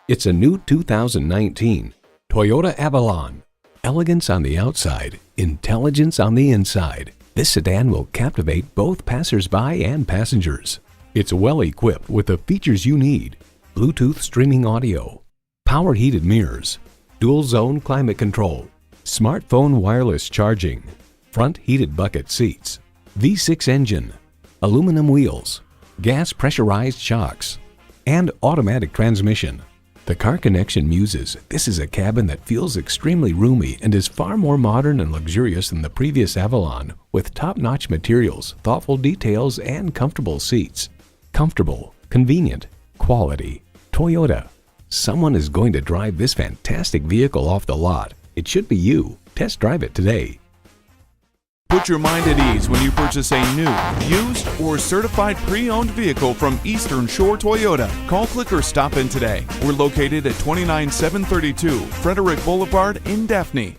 It's a new 2019 Toyota Avalon. Elegance on the outside, intelligence on the inside. This sedan will captivate both passers-by and passengers. It's well equipped with the features you need: Bluetooth streaming audio, power heated mirrors, dual zone climate control, smartphone wireless charging, front heated bucket seats, V6 engine, aluminum wheels, gas pressurized shocks, and automatic transmission. The Car Connection muses this is a cabin that feels extremely roomy and is far more modern and luxurious than the previous Avalon, with top-notch materials, thoughtful details, and comfortable seats. Comfortable, convenient, quality. Toyota. Someone is going to drive this fantastic vehicle off the lot. It should be you. Test drive it today. Put your mind at ease when you purchase a new, used, or certified pre-owned vehicle from Eastern Shore Toyota. Call, click, or stop in today. We're located at 29732 Frederick Boulevard in Daphne.